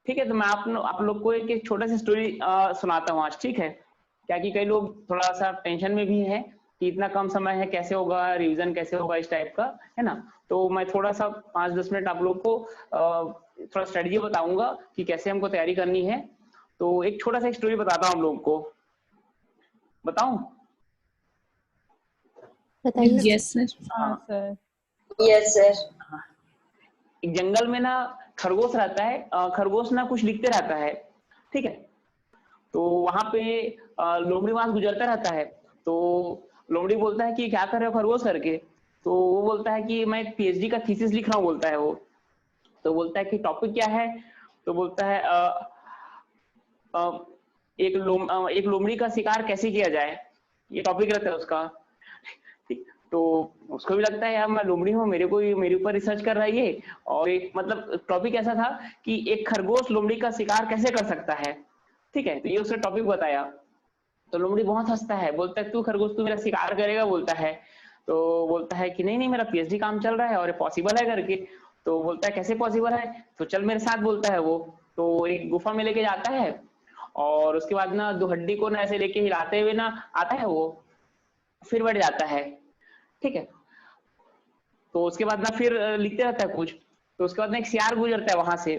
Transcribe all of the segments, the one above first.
ठीक है, तो मैं आप लोग को एक छोटा सा स्टोरी सुनाता हूँ आज, ठीक है? क्या कि कई लोग थोड़ा सा टेंशन में भी हैं कि इतना कम समय है, कैसे होगा रिवीजन, कैसे होगा इस टाइप का, है ना? तो मैं थोड़ा सा 5-10 मिनट आप लोग को थोड़ा स्ट्रेटजी बताऊंगा कि कैसे हमको तैयारी करनी है। तो एक छोटा सा स्टोरी बताता हूँ आप लोग को, बताऊं? बताइए। Yes sir. हाँ सर। Yes sir. एक जंगल में ना खरगोश रहता है। खरगोश ना कुछ लिखते रहता है, ठीक है? तो वहां पे लोमड़ी वहां गुजरता रहता है। तो लोमड़ी बोलता है कि क्या कर रहे हो खरगोश करके? तो वो बोलता है कि मैं एक पीएचडी का थीसिस लिख रहा हूँ, बोलता है वो। तो बोलता है कि टॉपिक क्या है? तो बोलता है एक लोमड़ी का शिकार कैसे किया जाए, ये टॉपिक रहता है उसका। ठीक, तो उसको भी लगता है यार मैं लोमड़ी हूँ, मेरे ऊपर रिसर्च कर रहा है ये। और एक मतलब टॉपिक ऐसा था कि एक खरगोश लोमड़ी का शिकार कैसे कर सकता है, ठीक है? तो ये उसने टॉपिक बताया। तो लोमड़ी बहुत हंसता है, बोलता है तू खरगोश तू मेरा शिकार करेगा, बोलता है। तो बोलता है कि नहीं नहीं मेरा पीएचडी काम चल रहा है और ये पॉसिबल है करके। तो बोलता है कैसे पॉसिबल है? तो चल मेरे साथ, बोलता है वो। तो एक गुफा में लेके जाता है और उसके बाद ना दो हड्डी को ना ऐसे लेके हिलाते हुए ना आता है वो, फिर बैठ जाता है, ठीक है? तो उसके बाद ना फिर लिखते रहता है कुछ। तो उसके बाद ना एक सियार गुजरता है वहां से।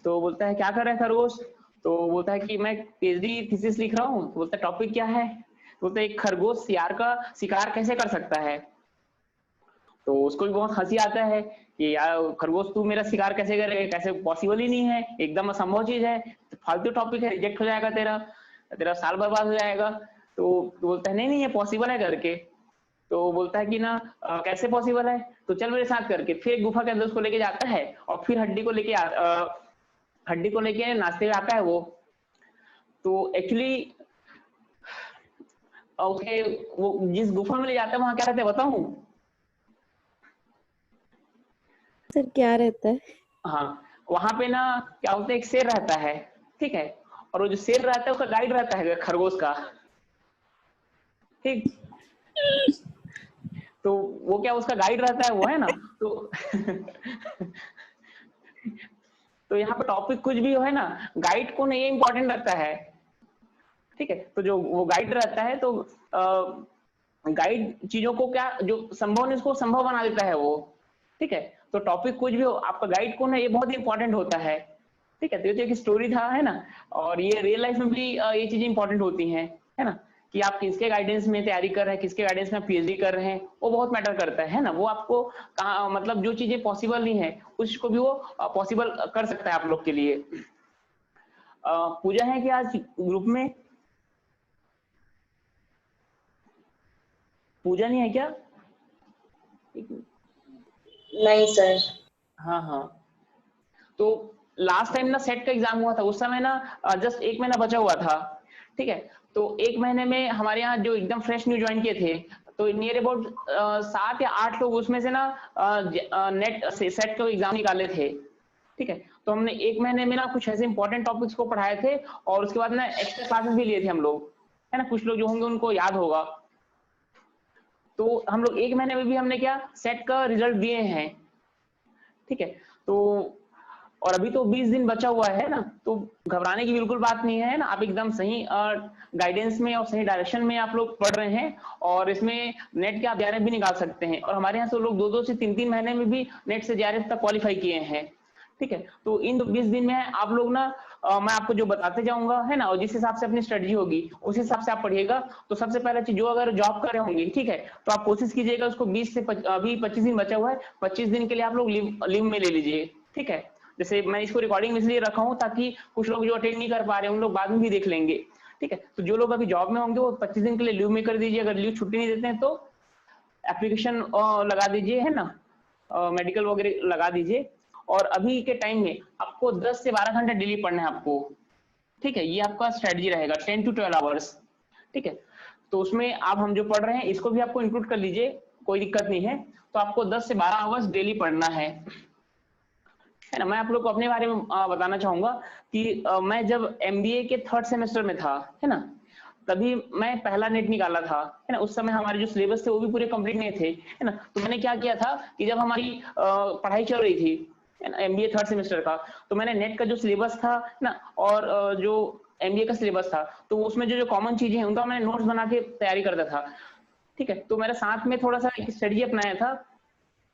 तो बोलता है क्या कर रहा है खरगोश? तो बोलता है कि मैं पीएचडी थीसिस लिख रहा हूँ। तो बोलता है टॉपिक क्या है? बोलता है एक खरगोश सियार का शिकार कैसे कर सकता है। तो उसको भी बहुत हंसी आता है कि यार खरगोश तू मेरा शिकार कैसे करेगा, कैसे पॉसिबल ही नहीं है, एकदम असंभव चीज है, तो फालतू टॉपिक है, रिजेक्ट हो जाएगा तेरा, तेरा साल बर्बाद हो जाएगा। तो बोलता है नहीं नहीं ये पॉसिबल है करके। तो बोलता है कि ना कैसे पॉसिबल है? तो चल मेरे साथ करके। फिर एक गुफा के अंदर उसको लेके जाता है और फिर हड्डी को लेके नाचते हुए आता है वो। तो एक्चुअली ओके, वो जिस गुफा में ले जाता है वहां क्या रहता है बताऊं? सर क्या रहता है? हाँ, वहां पे ना क्या होता है, एक शेर रहता है, ठीक है? और वो जो शेर रहता है उसका गाइड रहता है खरगोश का, ठीक? तो वो क्या उसका गाइड रहता है वो, है ना? तो तो यहाँ पे टॉपिक कुछ भी हो, है ना, गाइड को नहीं इंपॉर्टेंट रहता है, ठीक है? तो जो वो गाइड रहता है तो गाइड चीजों को क्या जो संभव नहीं उसको संभव बना देता है वो, ठीक है? तो टॉपिक कुछ भी हो, आपका गाइड कौन है ये बहुत इंपॉर्टेंट होता है, ठीक है? तो ये तो एक स्टोरी था, है ना? और ये रियल लाइफ में भी ये चीजें इंपॉर्टेंट होती हैं, है ना? कि आप किसके गाइडेंस में तैयारी कर रहे हैं, किसके गाइडेंस में पीएचडी कर रहे हैं, वो बहुत मैटर करता है ना? वो आपको कहाँ मतलब जो चीजें पॉसिबल नहीं है उसको भी वो पॉसिबल कर सकता है आप लोग के लिए। पूजा है कि आज ग्रुप में? पूजा नहीं है क्या? नहीं सर। हाँ हाँ। तो लास्ट टाइम ना सेट का एग्जाम हुआ था, उस समय ना जस्ट 1 महीना बचा हुआ था, ठीक है? तो 1 महीने में हमारे यहाँ जो एकदम फ्रेश न्यू ज्वाइन किए थे, तो नियर अबाउट 7 या 8 लोग उसमें से ना नेट सेट का एग्जाम निकाले थे, ठीक है? तो हमने 1 महीने में ना कुछ ऐसे इंपॉर्टेंट टॉपिक्स को पढ़ाए थे और उसके बाद ना एक्स्ट्रा क्लासेस भी लिए थे हम लोग, है ना? कुछ लोग जो होंगे उनको याद होगा। तो हम लोग 1 महीने में भी हमने क्या सेट का रिजल्ट दिए हैं, ठीक है? तो और अभी तो 20 दिन बचा हुआ है ना, तो घबराने की बिल्कुल बात नहीं है ना। आप एकदम सही गाइडेंस में और सही डायरेक्शन में आप लोग पढ़ रहे हैं और इसमें नेट के आप जेआरएफ भी निकाल सकते हैं। और हमारे यहाँ से लोग 2-2 से 3-3 महीने में भी नेट से जेआरएफ तक क्वालिफाई किए हैं, ठीक है? तो इन 20 दिन में आप लोग ना मैं आपको जो बताते जाऊंगा, है ना, और जिस हिसाब से अपनी स्ट्रेटजी होगी उस हिसाब से आप पढ़िएगा। तो सबसे पहला चीज, जो अगर जॉब कर रहे होंगे, ठीक है, तो आप कोशिश कीजिएगा उसको 20 से अभी 25 दिन बचा हुआ है, 25 दिन के लिए आप लोग लीव में ले लीजिए, ठीक है? जैसे मैं इसको रिकॉर्डिंग में इसलिए रखा हूँ ताकि कुछ लोग जो अटेंड नहीं कर पा रहे हैं उन लोग बाद में भी देख लेंगे, ठीक है? तो जो लोग अभी जॉब में होंगे वो 25 दिन के लिए लीव में कर दीजिए। अगर लीव छुट्टी नहीं देते हैं तो एप्लीकेशन लगा दीजिए, है ना, मेडिकल वगैरह लगा दीजिए। और अभी के टाइम में आपको 10 से 12 घंटे डेली पढ़ना है आपको, ठीक है? ये आपका स्ट्रेटजी रहेगा 10 to 12 आवर्स, ठीक है? तो उसमें आप हम जो पढ़ रहे हैं इसको भी आपको इंक्लूड कर लीजिए, कोई दिक्कत नहीं है। तो आपको 10 से 12 आवर्स डेली पढ़ना है ना? मैं आप लोग को अपने बारे में बताना चाहूंगा कि मैं जब एमबीए के 3rd सेमेस्टर में था, है ना, तभी मैं पहला नेट निकाला था, है ना? उस समय हमारे जो सिलेबस थे वो भी पूरे कंप्लीट नहीं थे, है ना? तो मैंने क्या किया था कि जब हमारी पढ़ाई चल रही थी है ना, एमबीए थर्ड सेमेस्टर का। तो मैंने नेट का जो सिलेबस था ना और जो एमबीए का सिलेबस था, तो उसमें जो जो कॉमन चीजें हैं उनका मैंने नोट्स बना के तैयारी करता था। ठीक है, तो मेरे साथ में थोड़ा सा एक स्ट्रेटजी अपनाया था,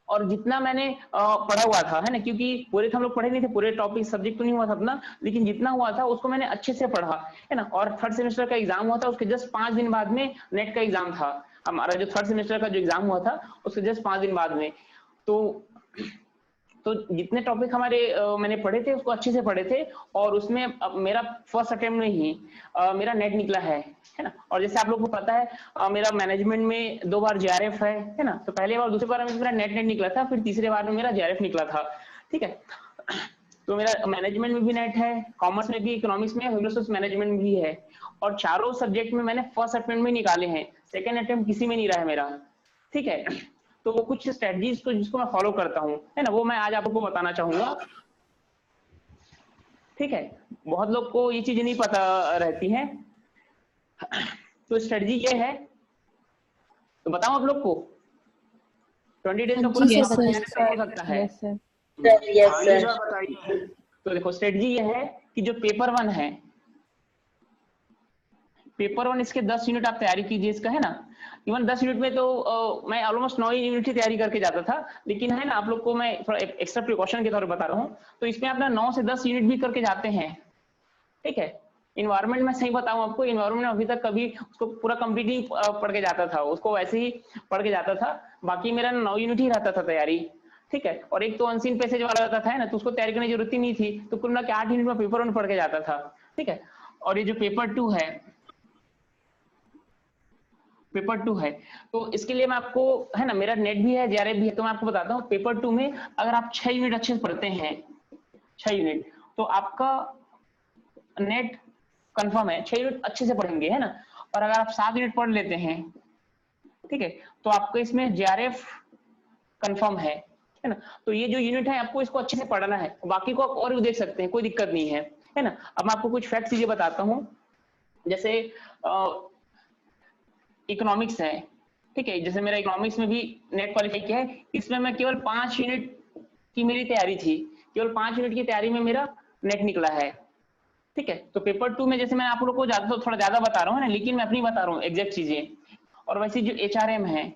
और जितना मैंने पढ़ा हुआ था, है ना, क्योंकि पूरे तो हम लोग पढ़े नहीं थे, पूरे टॉपिक सब्जेक्ट तो नहीं हुआ था अपना, लेकिन जितना हुआ था उसको मैंने अच्छे से पढ़ा, है ना। और थर्ड सेमेस्टर का एग्जाम हुआ था, उसके जस्ट 5 दिन बाद में नेट का एग्जाम था हमारा। जो थर्ड सेमेस्टर का जो एग्जाम हुआ था उसके जस्ट 5 दिन बाद में। तो जितने टॉपिक हमारे मैंने पढ़े थे उसको अच्छे से पढ़े थे, और उसमें मेरा फर्स्ट अटेम्प्ट में ही मेरा नेट निकला है ना। और जैसे आप लोगों को पता है मेरा मैनेजमेंट में 2 बार जेआरएफ है ना। तो पहले बार दूसरी बार में मेरा नेट निकला था, फिर तीसरे बार में मेरा जेआरएफ निकला था। ठीक है, तो मेरा मैनेजमेंट में भी नेट है, कॉमर्स में भी, इकोनॉमिक्स में, ह्यूमन मैनेजमेंट में भी है, और चारों सब्जेक्ट में मैंने फर्स्ट अटेम्प्ट में निकाले हैं, सेकेंड अटेम्प्ट किसी में नहीं रहा है मेरा। ठीक है, तो वो कुछ स्ट्रेटजीज को जिसको मैं फॉलो करता हूँ, है ना, वो मैं आज आपको बताना चाहूंगा। ठीक है, बहुत लोग को ये चीजें नहीं पता रहती हैं। तो स्ट्रेटजी ये है, तो बताऊं आप लोग को 20 डेज का पूरा Yes, सिलेबस sir. तैयार हो सकता है। Yes, sir. Yes, sir. बताइए। तो देखो स्ट्रेटजी ये है कि जो पेपर 1 है, पेपर 1 इसके 10 यूनिट आप तैयारी कीजिए इसका, है ना। इवन 10 यूनिट में तो मैं ऑलमोस्ट 9 यूनिट की तैयारी करके जाता था, लेकिन है ना आप लोग को मैं थोड़ा एक्स्ट्रा प्रिकॉशन के तौर पर बता रहा हूँ। तो इसमें आप ना 9 से 10 यूनिट भी करके जाते हैं। ठीक है, इन्वायरमेंट में सही बताऊं आपको, इन्वायरमेंट में अभी तक कभी उसको पूरा कंप्लीट नहीं पढ़ के जाता था, उसको वैसे ही पढ़ के जाता था। बाकी मेरा 9 यूनिट ही रहता था तैयारी। ठीक है, और एक तो अनसीन पैसेज वाला रहता था, है ना, तो उसको तैयारी करने की जरूरत ही नहीं थी, तो कुल मिला के 8 यूनिट में पेपर 1 पढ़ के जाता था। ठीक है, और ये जो पेपर 2 है, पेपर 2 है, तो इसके लिए मैं आपको, है ना, मेरा नेट भी है, जेआरएफ भी है, तो मैं आपको बताता हूँ पेपर 2 में अगर आप 6 यूनिट अच्छे से पढ़ते हैं, 6 यूनिट, तो आपका नेट कंफर्म है। 6 यूनिट अच्छे से पढ़ेंगे, है ना, और अगर आप 7 यूनिट पढ़ लेते हैं, ठीक है, तो आपको इसमें जेआरएफ कंफर्म है ना। तो ये जो यूनिट है आपको इसको अच्छे से पढ़ना है, बाकी को आप और भी देख सकते हैं, कोई दिक्कत नहीं है ना। अब मैं आपको कुछ फैक्ट चीजें बताता हूँ, जैसे इकोनॉमिक्स है। ठीक है, जैसे मेरा इकोनॉमिक्स में भी नेट क्वालिफाई किया है, इसमें मैं केवल 5 यूनिट की मेरी तैयारी थी, केवल 5 यूनिट की तैयारी में मेरा नेट निकला है। ठीक है, तो पेपर 2 में जैसे मैं आप लोगों को ज्यादा थोड़ा ज्यादा बता रहा हूँ ना, लेकिन मैं अपनी बता रहा हूँ एग्जैक्ट चीजें। और वैसे जो एचआरएम है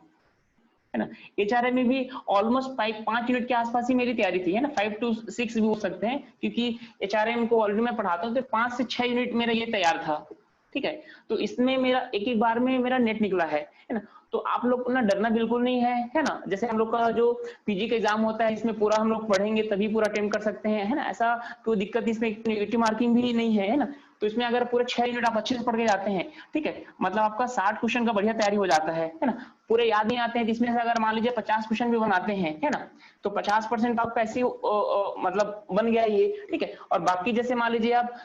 ना, एचआरएम में भी ऑलमोस्ट 5 यूनिट के आसपास ही मेरी तैयारी थी, है ना, 5 to 6 भी हो सकते हैं, क्योंकि एचआरएम को ऑलरेडी मैं पढ़ाता हूँ, तो 5 से 6 यूनिट मेरा ये तैयार था। ठीक है, तो इसमें मेरा एक एक बार में मेरा नेट निकला है ना। तो आप लोग को ना डरना बिल्कुल नहीं है ना। जैसे हम लोग का जो पीजी का एग्जाम होता है, इसमें पूरा हम लोग पढ़ेंगे तभी पूरा अटेम्प्ट कर सकते हैं, है ना, ऐसा कोई दिक्कत इसमें, नेगेटिव मार्किंग भी नहीं है ना। तो इसमें अगर पूरे 6 यूनिट आप अच्छे से पढ़ के जाते हैं, ठीक है, मतलब आपका 60 क्वेश्चन का बढ़िया तैयारी हो जाता है ना। पूरे याद नहीं आते हैं, जिसमें से अगर मान लीजिए 50 क्वेश्चन भी बनाते हैं, है ना, तो 50% आपका ऐसे मतलब बन गया ये। ठीक है, और बाकी जैसे मान लीजिए आप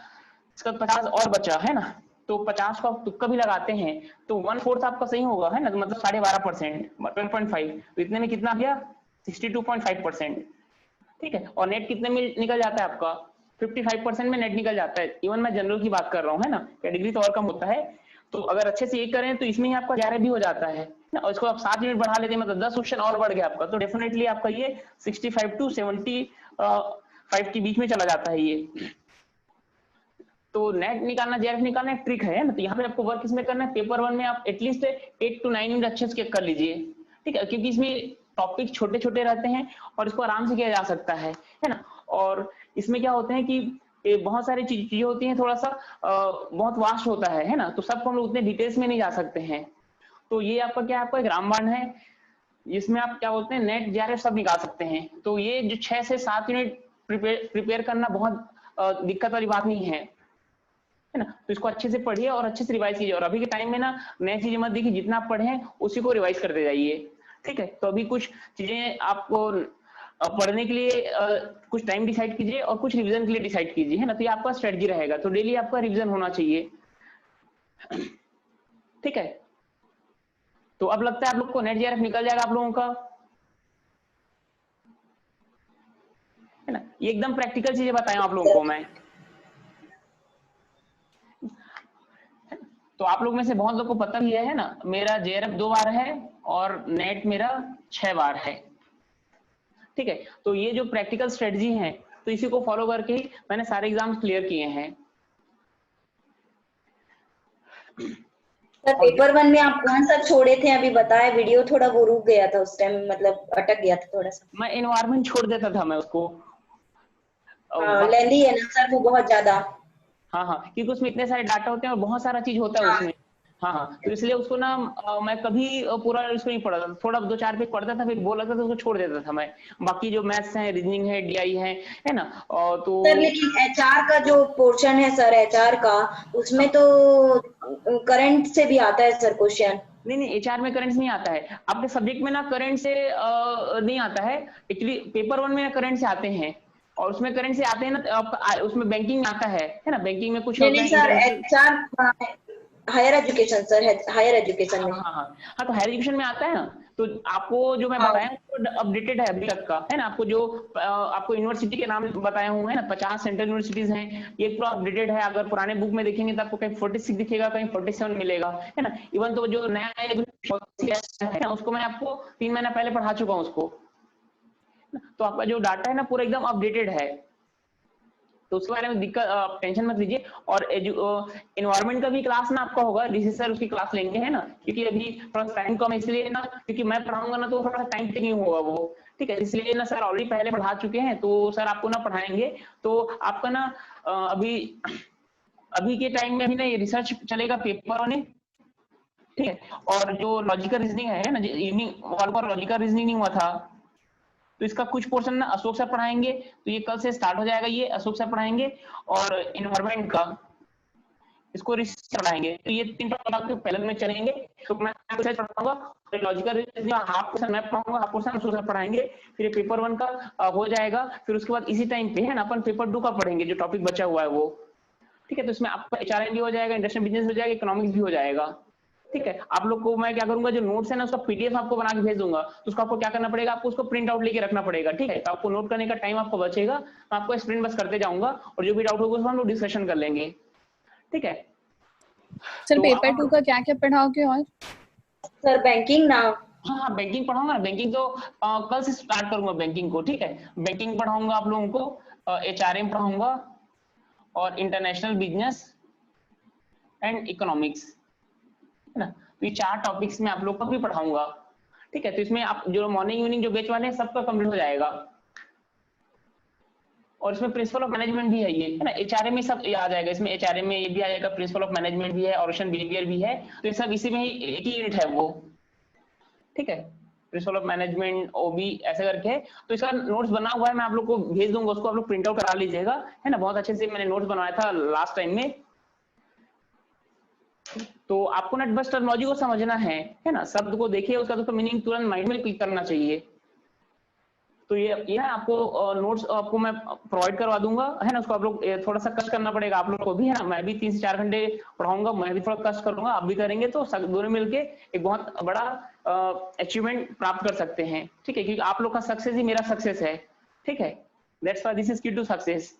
इसका 50 और बचा, है ना, तो 50 को आप तुक्का भी लगाते हैं तो 1/4 आपका सही होगा, है ना, तो मतलब 12.5%, 12.5, तो इतने में कितना गया 62.5%। ठीक है, और नेट कितने में निकल जाता है आपका 55% में नेट निकल जाता है। इवन मैं जनरल की बात कर रहा हूँ, है ना, कैटेगरी तो और कम होता है। तो अगर अच्छे से ये करें तो इसमें ही आपका 11 भी हो जाता है ना, और इसको आप 7 यूनिट बढ़ा लेते हैं, मतलब 10 क्वेश्चन और बढ़ गया आपका, तो डेफिनेटली आपका ये 65 to 75 के बीच में चला जाता है ये। तो नेट निकालना, जेआरएफ निकालना एक ट्रिक है ना। तो यहाँ पे आपको वर्क इसमें करना है, पेपर 1 में आप एटलीस्ट 8 to 9 मिनट अच्छे से कर लीजिए। ठीक है, क्योंकि इसमें टॉपिक छोटे छोटे रहते हैं और इसको आराम से किया जा सकता है ना। और इसमें क्या होते हैं कि बहुत सारी चीजें होती हैं, थोड़ा सा बहुत वास्ट होता है ना, तो सबको हम लोग उतने डिटेल्स में नहीं जा सकते हैं। तो ये आपका क्या, आपका एक रामबाण है, जिसमें आप क्या बोलते हैं नेट जेआरएफ सब निकाल सकते हैं। तो ये जो 6 से 7 यूनिट प्रिपेयर करना बहुत दिक्कत वाली बात नहीं है ना। तो इसको अच्छे से पढ़िए और अच्छे से रिवाइज कीजिए, और अभी के टाइम में ना नई चीजें मत देखिए, जितना आप पढ़े हैं उसी को रिवाइज करते जाइए। ठीक है, तो अभी कुछ चीजें आपको पढ़ने के लिए कुछ टाइम डिसाइड कीजिए और कुछ रिवीजन के लिए डिसाइड कीजिए, है ना। तो ये आपका स्ट्रेटजी रहेगा, तो डेली आपका रिवीजन होना चाहिए। ठीक है, तो अब लगता है आप लोग को नेट जेआरएफ निकल जाएगा आप लोगों का, है ना। ये एकदम प्रैक्टिकल चीजें बताया आप लोगों को मैं। तो आप लोग में से बहुत लोग को पता भी है ना, मेरा जेआरएफ 2 बार है और नेट मेरा 6 बार है। ठीक है। तो ये जो प्रैक्टिकल स्ट्रेटजी है, तो इसी को फॉलो करके ही मैंने सारे एग्जाम्स क्लियर किए हैं। सर पेपर 1 में आप कौन सा छोड़े थे, अभी बताया, वीडियो थोड़ा वो रुक गया था उस टाइम, मतलब अटक गया था थोड़ा सा। मैं एनवायरनमेंट छोड़ देता था मैं उसको। हाँ, लेंदी है ना सर वो बहुत ज्यादा। हाँ हाँ, क्योंकि उसमें इतने सारे डाटा होते हैं और बहुत सारा चीज होता है हाँ। उसमें। हाँ हाँ, तो इसलिए उसको ना मैं कभी पूरा उसको नहीं पढ़ा था, थोड़ा 2-4 पेज पढ़ता था, फिर वो लगता था उसको छोड़ देता था मैं। बाकी जो मैथ्स है, रीजनिंग है, डीआई है ना, और तो सर लेकिन एचआर का जो पोर्शन है सर, एचआर का, उसमें तो करंट से भी आता है सर क्वेश्चन। नहीं एचआर में करंट नहीं आता है, आपके सब्जेक्ट में ना करंट से नहीं आता है। एक्चुअली पेपर 1 में करंट से आते हैं, और उसमें करंट से आते हैं ना, उसमें बैंकिंग में आता है ना, बैंकिंग में कुछ होता नहीं है sir, international. HR higher education sir, higher education हाँ में। हाँ हाँ हाँ, तो हायर एजुकेशन में आता है ना। तो आपको जो मैं हाँ बताया वो अपडेटेड है अभी तक का, है ना। आपको जो आपको यूनिवर्सिटी के नाम बताया हूँ, है ना, 50 सेंट्रल यूनिवर्सिटीज हैं, ये पूरा अपडेटेड है। अगर पुराने बुक में देखेंगे तो आपको कहीं 46 दिखेगा, कहीं 47 मिलेगा, है ना। इवन तो जो नया है ना, उसको मैं आपको 3 महीना पहले पढ़ा चुका हूँ उसको। तो आपका जो डाटा है ना पूरा एकदम अपडेटेड है, तो उसके बारे में दिक्कत टेंशन मत लीजिए। और एनवायरनमेंट का भी क्लास ना आपका होगा, डीसी सर उसकी क्लास लेंगे, है ना, क्योंकि अभी थोड़ा टाइम कम है इसलिए ना, क्योंकि मैं पढ़ाऊंगा ना तो थोड़ा टाइम टेकिंग होगा वो, ठीक है। इसलिए ना सर ऑलरेडी पहले पढ़ा चुके हैं, तो सर आपको ना पढ़ाएंगे। तो आपका ना अभी अभी के टाइम में अभी ना ये रिसर्च चलेगा पेपर होने, ठीक है। और जो लॉजिकल रीजनिंग है ना, इवनिंग वाल पर लॉजिकल रीजनिंग नहीं हुआ था, तो इसका कुछ पोर्शन ना अशोक सर पढ़ाएंगे, तो ये कल से स्टार्ट हो जाएगा, ये अशोक सर पढ़ाएंगे। और इन्वायरमेंट का इसको रिसर्च पढ़ाएंगे, तो ये 3 टॉपिक आपके पैरेलल में चलेंगे। तो मैं रिसर्च पढ़ाऊंगा, लॉजिकल रीजनिंग हाफ पोर्शन मैं पढ़ाऊंगा, हाफ पोर्शन अशोक सर पढ़ाएंगे। फिर पेपर 1 का हो जाएगा, फिर उसके बाद इसी टाइम पे है ना अपन पेपर 2 का पढ़ेंगे, जो टॉपिक बचा हुआ है वो, ठीक है। तो इसमें आपका एचआरएम भी हो जाएगा, इंडस्ट्रियल बिजनेस हो जाएगा, इकोनॉमिक्स भी हो जाएगा, ठीक है। आप लोग को मैं क्या करूंगा, जो नोट्स है ना उसका पीडीएफ आपको बना के भेज दूंगा, तो उसको आपको क्या करना पड़ेगा, आपको उसको प्रिंट आउट लेके रखना पड़ेगा, ठीक है। तो आपको नोट करने का टाइम आपको बचेगा, मैं आपको स्प्रिंट बस करते जाऊंगा, और जो भी डाउट होगा उसको हम लोग डिस्कशन कर लेंगे, ठीक है। सर तो पेपर 2 का क्या क्या पढ़ाओगे? और सर बैंकिंग ना। हाँ हाँ, बैंकिंग पढ़ाऊंगा ना, बैंकिंग तो कल से स्टार्ट करूंगा बैंकिंग को, ठीक है। बैंकिंग पढ़ाऊंगा आप लोगों को, एचआरएम पढ़ाऊंगा, और इंटरनेशनल बिजनेस एंड इकोनॉमिक्स, है ना। तो ये 4 टॉपिक्स में आप लोग को भी पढ़ाऊंगा, ठीक है। तो इसमें आप जो मॉर्निंग इवनिंग जो बैच वाले हैं सबका कंप्लीट हो जाएगा, और इसमें प्रिंसिपल ऑफ मैनेजमेंट भी है, ये है ना, एचआरएम में सब आ जाएगा। इसमें एचआरएम में ये भी आ जाएगा, प्रिंसिपल ऑफ मैनेजमेंट भी है, ऑपरेशन बिहेवियर भी है, तो ये सब इसी में ही एक ही यूनिट है वो, ठीक है। प्रिंसिपल ऑफ मैनेजमेंट ओबी ऐसे करके है। तो इसका नोट्स बना हुआ है, मैं आप लोग को भेज दूंगा, उसको आप लोग प्रिंट आउट करा लीजिएगा, है ना। बहुत अच्छे से मैंने नोट्स बनवाया था लास्ट टाइम में। तो आपको ना बस टर्मिनोलॉजी को समझना है ना, शब्द को देखिए, उसका तो मीनिंग तुरंत माइंड में क्लिक करना चाहिए। तो ये ना आपको नोट्स आपको मैं प्रोवाइड करवा दूंगा, है ना। उसको आप लोग थोड़ा सा कष्ट करना पड़ेगा आप लोग को भी, है ना। मैं भी 3 से 4 घंटे पढ़ाऊंगा, मैं भी थोड़ा कष्ट करूंगा, आप भी करेंगे, तो दोनों मिलके एक बहुत बड़ा अचीवमेंट प्राप्त कर सकते हैं, ठीक है। क्योंकि आप लोग का सक्सेस ही मेरा सक्सेस है, ठीक है। दैट्स व्हाई दिस इज की टू सक्सेस,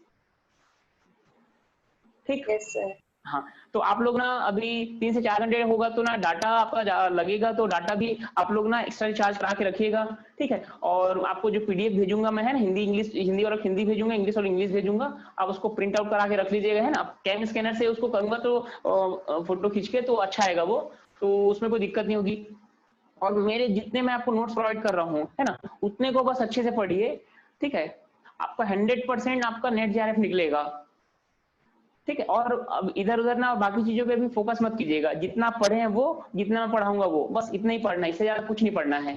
ठीक। Yes sir. हाँ, तो आप लोग ना अभी 3 से 4 घंटे होगा तो ना डाटा आपका लगेगा, तो डाटा भी आप लोग ना एक्स्ट्रा चार्ज करा के रखिएगा, ठीक है। और आपको जो पीडीएफ भेजूंगा मैं, है ना, हिंदी इंग्लिश, हिंदी और हिंदी भेजूंगा, इंग्लिश और इंग्लिश भेजूंगा, आप उसको प्रिंट आउट करा के रख लीजिएगा, है ना। कैम स्कैनर से उसको करूंगा तो फोटो खींच के तो अच्छा आएगा वो, तो उसमें कोई दिक्कत नहीं होगी। और मेरे जितने मैं आपको नोट्स प्रोवाइड कर रहा हूँ, है ना, उतने को बस अच्छे से पढ़िए, ठीक है। आपका 100% आपका नेट जेआरएफ निकलेगा, ठीक है। और अब इधर उधर ना बाकी चीजों पे भी फोकस मत कीजिएगा, जितना पढ़े हैं वो, जितना मैं पढ़ाऊंगा वो, बस इतना ही पढ़ना है, इससे ज्यादा कुछ नहीं पढ़ना है,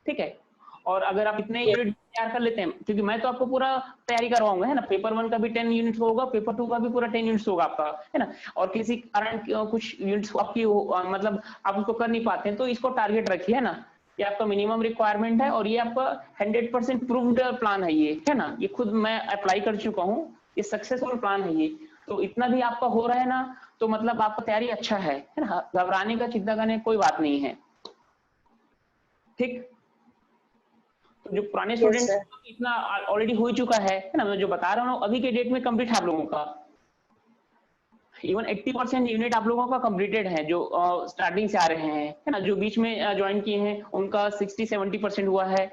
ठीक है। और अगर आप इतने यूनिट तैयार कर लेते हैं, क्योंकि मैं तो आपको पूरा तैयारी करवाऊंगा, है ना। पेपर 1 का भी 10 यूनिट्स होगा, पेपर 2 का भी पूरा 10 यूनिट्स होगा आपका, है ना। और किसी कारण कुछ यूनिट्स आपकी मतलब आप उसको कर नहीं पाते हैं, तो इसको टारगेट रखिए, है ना। ये आपका मिनिमम रिक्वायरमेंट है, और ये आपका 100% प्रूव्ड प्लान है ये, है ना। ये खुद मैं अप्लाई कर चुका हूँ, ये सक्सेसफुल प्लान है ये। तो इतना भी आपका हो रहा है ना, तो मतलब आपका तैयारी अच्छा है ना। घबराने का, चिंता करने कोई बात नहीं है, ठीक। तो जो पुराने स्टूडेंट इतना ऑलरेडी हो चुका है ना, मैं जो बता रहा हूँ अभी के डेट में कंप्लीट है आप लोगों का। इवन 80% यूनिट आप लोगों का कंप्लीटेड है, जो स्टार्टिंग से आ रहे हैं, है ना। जो बीच में ज्वाइन किए हैं उनका 60-70% हुआ है,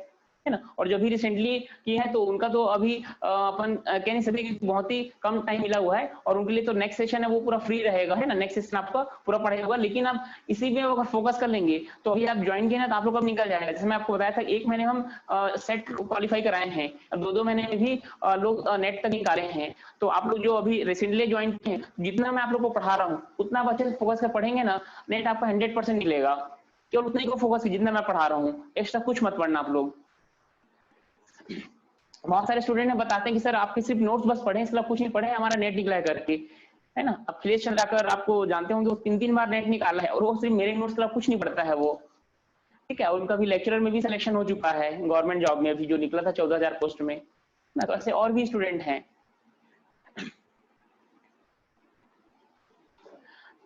है ना। और जो भी रिसेंटली की है तो उनका तो अभी अपन कह नहीं सकते कि बहुत ही कम टाइम मिला हुआ है, और उनके लिए तो नेक्स्ट सेशन है वो पूरा फ्री रहेगा, है ना। नेक्स्ट सेशन आपका पूरा पढ़ाई होगा, लेकिन आप इसी में अगर फोकस कर लेंगे तो अभी आप ज्वाइन किए ना तो आप लोग अब निकल जाएगा। जैसे मैं आपको बताया था 1 महीने हम सेट क्वालिफाई कराए हैं, अब 2-2 महीने में भी लोग नेट तक निकाले हैं। तो आप लोग जो अभी रिसेंटली ज्वाइन किए हैं, जितना मैं आप लोग को पढ़ा रहा हूँ उतना आप अच्छे से फोकस कर पढ़ेंगे ना, नेट आपका 100% निकलेगा। केवल उतने को फोकस जितना मैं पढ़ा रहा हूँ, एक्स्ट्रा कुछ मत पढ़ना आप लोग। बहुत सारे स्टूडेंट ने बताते हैं कि सर आपके सिर्फ नोट्स बस पढ़े, इसलिए कुछ नहीं पढ़े, हमारा नेट निकला है करके, है ना। अखिलेश चंद्राकर आपको जानते होंगे, वो 3-3 बार नेट निकाला है, और वो सिर्फ मेरे नोट्स के कुछ नहीं पढ़ता है वो, ठीक है। उनका भी लेक्चरर में भी सिलेक्शन हो चुका है, गवर्नमेंट जॉब में अभी जो निकला था 14,000 पोस्ट में ना। तो ऐसे और भी स्टूडेंट हैं,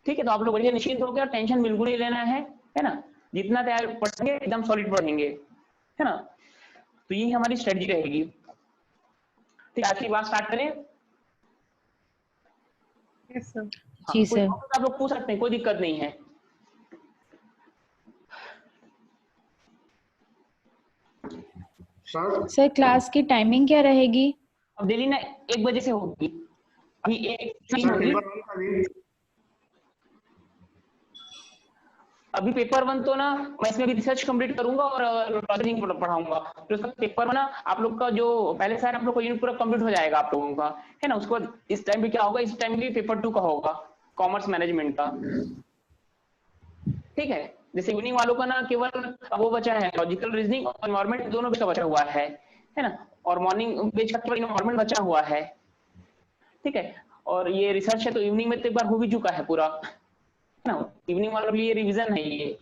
ठीक है। तो आप लोग बढ़िया निश्चिंत हो गए, और टेंशन बिल्कुल नहीं लेना है ना। जितना तैयार पढ़ेंगे एकदम सॉलिड पढ़ेंगे, है ना। तो यही हमारी स्ट्रेटजी रहेगी। ठीक, आज की बात स्टार्ट करें। Yes sir. जी कुछ सर। आप लोग पूछ सकते हैं, कोई दिक्कत नहीं है। सर क्लास की टाइमिंग क्या रहेगी? अब डेली ना 1 बजे से होगी, अभी 1 होगी। अभी पेपर 1 तो ना मैं इसमें भी रिसर्च कंप्लीट करूंगा और प्रोजेक्टिंग पढ़ाऊंगा। तो उसका पेपर 1 ना आप लोग का जो पहले सारे आप लोग को यूनिट पूरा कंप्लीट हो जाएगा आप लोगों का, है ना। उसके बाद इस टाइम पे क्या होगा, इस टाइम भी पेपर 2 का होगा, कॉमर्स मैनेजमेंट का, ठीक है। जैसे इवनिंग वालों का ना केवल वो बचा है लॉजिकल रीजनिंग और एनवायरनमेंट, दोनों बेच का बचा हुआ है ना। और मॉर्निंग बेच का केवल एनवायरनमेंट बचा हुआ है, ठीक है। और ये रिसर्च है तो इवनिंग में तो एक बार हो भी चुका है पूरा, है ना। इवनिंग वालों के लिए रिवीजन है ये।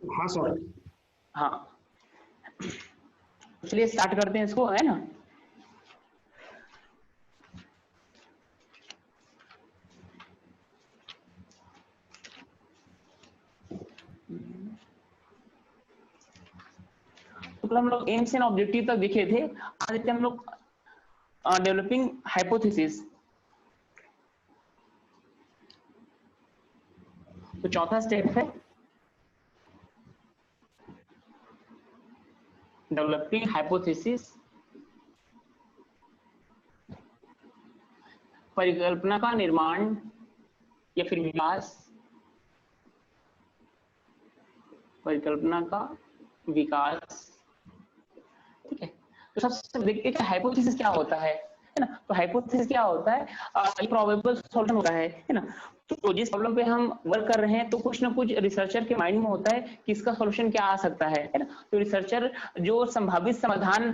हाँ सर। हाँ, चलिए स्टार्ट करते हैं इसको, है ना। तो हम लोग एम्स एंड ऑब्जेक्टिव तक देखे थे। आज देखते हैं हम लोग डेवलपिंग हाइपोथेसिस। तो चौथा स्टेप है डेवलपिंग हाइपोथेसिस, परिकल्पना का निर्माण या फिर विकास, परिकल्पना का विकास, ठीक है। तो सबसे देखते हैं कि हाइपोथेसिस क्या होता है ना। तो हाइपोथेसिस क्या होता है, ये प्रोबेबल सॉल्यूशन होता है ना। तो जिस प्रॉब्लम पे हम वर्क कर रहे हैं तो कुछ ना कुछ रिसर्चर के माइंड में होता है कि इसका सॉल्यूशन क्या आ सकता है ना। तो रिसर्चर जो संभावित समाधान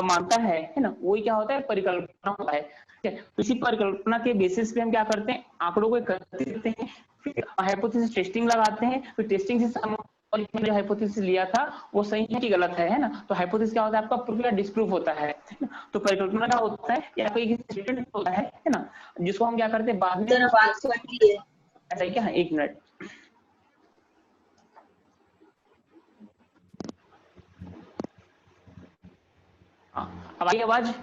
मानता है ना, वही क्या होता है, परिकल्पना होता है, ठीक है। तो इसी परिकल्पना के बेसिस पे हम क्या करते हैं, आंकड़ों को एकत्रित करते हैं, फिर हाइपोथेसिस टेस्टिंग लगाते हैं, फिर टेस्टिंग से और जो हाइपोथेसिस लिया था वो सही है कि गलत है ना। तो हाइपोथेसिस क्या होता है, आपका प्रूफ या डिस्प्रूफ होता है ना। तो परिकल्पना क्या होता है, या कोई स्टेटमेंट होता है ना, जिसको हम क्या करते हैं बाद में, जरा बात करती है। ऐसा ही क्या है, 1 मिनट। हाँ, अब आई आवाज।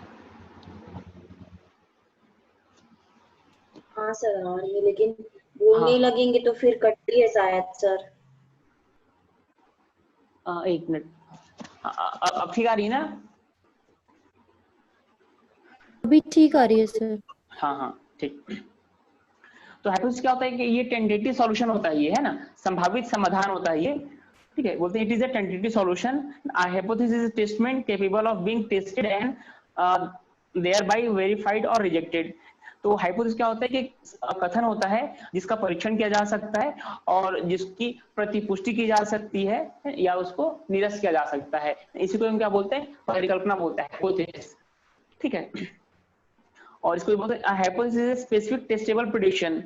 हाँ सर आ रही है, लेकिन बोलने हाँ, लगेंगे तो फिर कटती है शायद सर। 1 मिनट। अब ठीक आ रही है ना। अभी ठीक आ रही है सर। हाँ हाँ, ठीक। तो हाइपोथेसिस क्या होता है कि ये टेंटेटिव सॉल्यूशन होता है, ये है ना, संभावित समाधान होता है ये, ठीक है। बोलते हैं it is a tentative solution, a hypothesis is statement capable of being tested and thereby verified और रिजेक्टेड। तो हाइपोथेसिस क्या होता है कि कथन होता है जिसका परीक्षण किया जा सकता है और जिसकी प्रतिपुष्टि की जा सकती है या उसको निरस्त किया जा सकता है, इसी को हम क्या बोलते हैं, परिकल्पना बोलते हैं, हाइपोथेसिस, ठीक है। और इसको बोलते हैं हाइपोथेसिस स्पेसिफिक टेस्टेबल प्रेडिक्शन।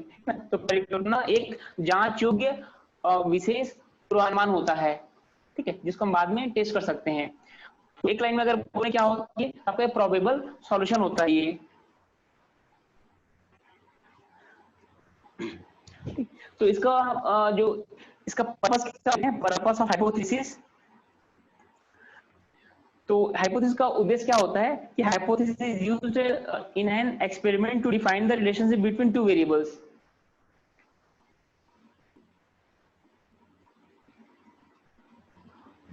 तो परिकल्पना एक जांच योग्य विशेष पूर्वानुमान होता है, ठीक है, जिसको हम बाद में टेस्ट कर सकते हैं। एक लाइन में अगर बोले क्या होता है, आपका प्रोबेबल सॉल्यूशन होता है ये। तो इसका जो इसका पर्पस क्या है, पर्पस ऑफ हाइपोथेसिस। तो हाइपोथेसिस का उद्देश्य क्या होता है कि hypothesis is used in an experiment to define the relationship between two variables.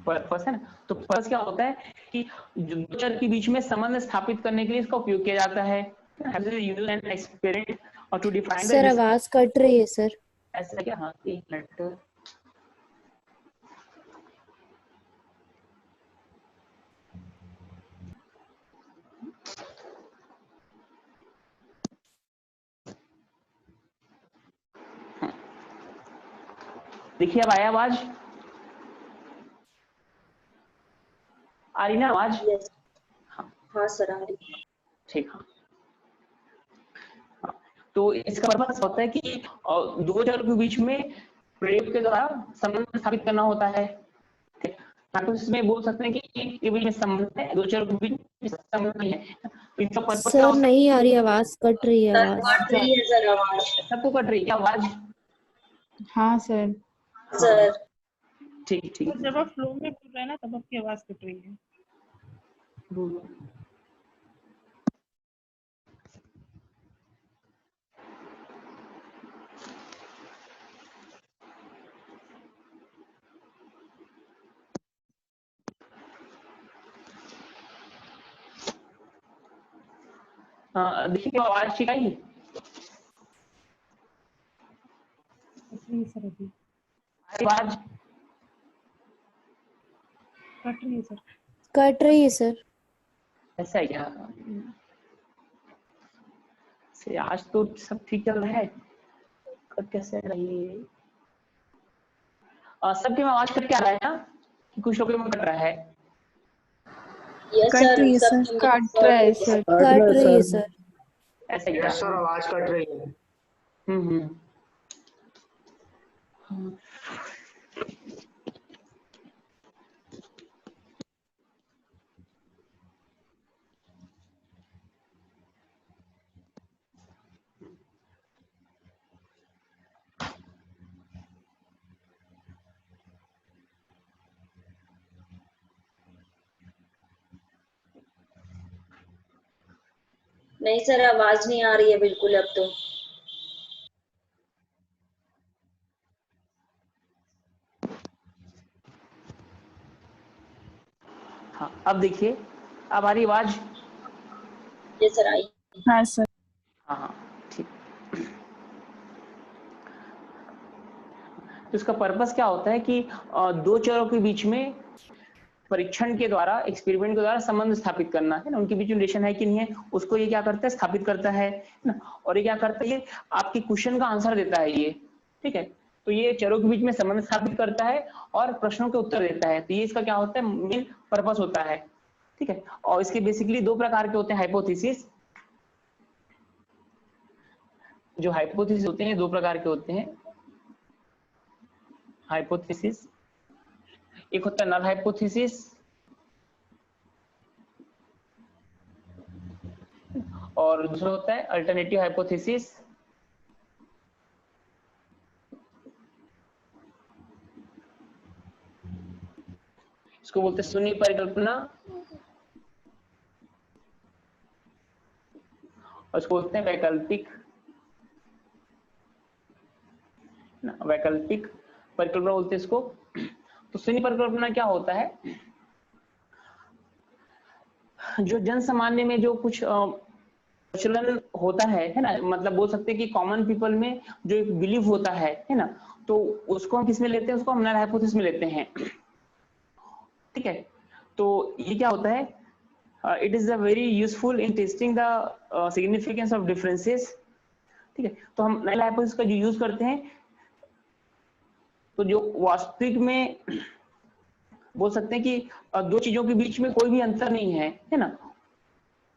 Purpose है ना। तो पर्पस क्या होता है कि जो दो चर के बीच में संबंध स्थापित करने के लिए इसका उपयोग किया जाता है, यूज एंड एक्सपेरिमेंट और टू डिफाइन सर द। आवाज कट रही है सर। ऐसा क्या? हाँ, एक मिनट। देखिए अब आया आवाज, आ रही ना आवाज? यस। हाँ सर आ रही। ठीक। हाँ, तो इसका पर्पस होता है कि दो चर के बीच में प्रयोग के द्वारा संबंध स्थापित करना होता है। तो इसमें बोल सकते हैं कि एक के बीच में संबंध है, दो चर के बीच में संबंध नहीं है। तो इसका पर्पस क्या सर होता नहीं आ रही आवाज, कट रही है सर आवाज। कट रही है सर आवाज। है? सबको कट रही है क्या आवाज? हाँ सर। सर ठीक ठीक। जब आप फ्लो में बोल रहे हैं ना तब आपकी आवाज कट रही है। देखिए आवाज ठीक आई? कट रही है सर, अभी आवाज कट रही है सर। कट रही है सर। ऐसा है क्या? से आज तो सब ठीक चल रहा है, कट कैसे रही है? सबके में आवाज कट के आ रहा है ना, कि कुछ लोगों में कट रहा है? यस कट सर रही है सर, सबके काट रहा है सर। कट रही है सर। ऐसा क्या? यस सर आवाज कट रही है। हम्म। नहीं सर आवाज नहीं आ रही है बिल्कुल अब तो। हाँ अब देखिए, अब आ रही आवाज? ये सर आई। हाँ सर। हाँ हाँ ठीक। तो इसका पर्पस क्या होता है कि दो चरों के बीच में परीक्षण के द्वारा, एक्सपेरिमेंट के द्वारा संबंध स्थापित करना है ना, उनके बीच में रिलेशन है कि नहीं है, उसको ये क्या करता है, स्थापित करता है ना। और ये क्या करता है, ये आपके क्वेश्चन का आंसर देता है ये, ठीक है। तो ये चरों के बीच में संबंध स्थापित करता है और प्रश्नों के उत्तर देता है। तो ये इसका क्या होता है, मेन पर्पस होता है, ठीक है। और इसके बेसिकली दो प्रकार के होते हैं हाइपोथेसिस। जो हाइपोथेसिस होते हैं दो प्रकार के होते हैं हाइपोथेसिस। एक होता है नल हाइपोथेसिस और दूसरा होता है अल्टरनेटिव हाइपोथेसिस। इसको बोलते हैं शून्य परिकल्पना और इसको बोलते हैं वैकल्पिक वैकल्पिक परिकल्पना बोलते हैं इसको। तो शून्य परिकल्पना क्या होता है, जो जन सामान्य में जो कुछ प्रचलन होता है ना, मतलब बोल सकते हैं कि कॉमन पीपल में जो एक बिलीव होता है ना, तो उसको हम किस में लेते हैं, उसको हम नल हाइपोथेसिस में लेते हैं, ठीक है। तो ये क्या होता है, it is a very useful in testing the significance of differences, ठीक है। तो हम नल हाइपोथेसिस का जो यूज करते हैं, तो जो वास्तविक में बोल सकते हैं कि दो चीजों के बीच में कोई भी अंतर नहीं है ना।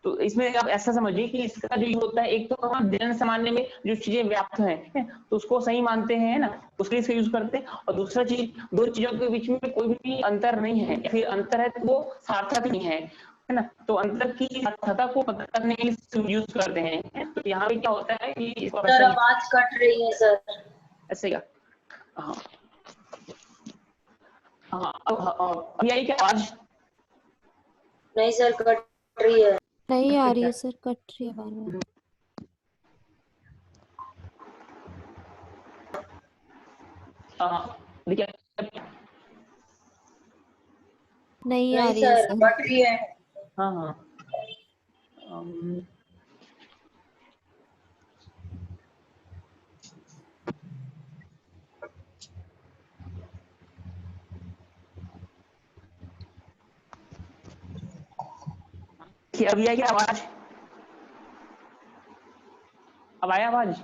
तो इसमें आप ऐसा समझिए कि इसका जो यूज होता है, एक तो हम जन सामान्य में जो चीजें व्याप्त हैं तो उसको सही मानते हैं ना, उसके लिए इसका यूज करते हैं। और दूसरा चीज, दो चीजों के बीच में कोई भी अंतर नहीं है या फिर अंतर है तो वो सार्थक नहीं है ना, तो अंतर की सार्थकता को पता करने के लिए यूज करते हैं। तो यहाँ पे क्या होता है कि इसको सर आवाज कट रही है सर। ऐसे क्या? हाँ हाँ अभी आई क्या आवाज? नहीं सर कट रही है। नहीं आ रही है सर, कट रही है बार बार। देखिए नहीं आ नहीं रही है सर, सर। कट रही है। हाँ हाँ अम, अभी आई क्या आवाज? अब आया आवाज?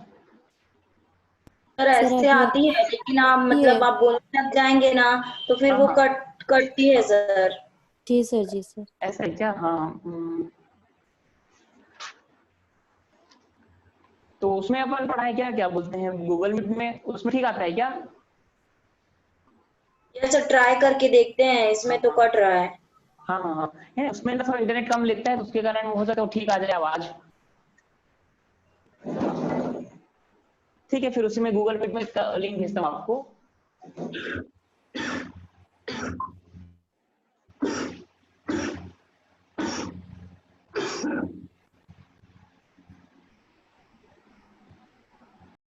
सर ऐसे अभी आती है, लेकिन आप आती है। मतलब आप बोलने लग जाएंगे ना तो फिर हाँ वो हाँ कटती है सर। जी सर, जी सर। ऐसा है क्या? हाँ तो उसमें अपन पढ़ा है क्या, क्या बोलते हैं गूगल मीट में, उसमें ठीक आता है क्या? ये सर ट्राई करके देखते हैं, इसमें तो कट रहा है। हाँ हाँ हाँ है, उसमें ना थोड़ा इंटरनेट कम लेता है तो उसके कारण हो सकता है वो ठीक आ जाए आवाज। ठीक है, फिर उसी में गूगल मीट में इसका लिंक भेजता हूँ आपको।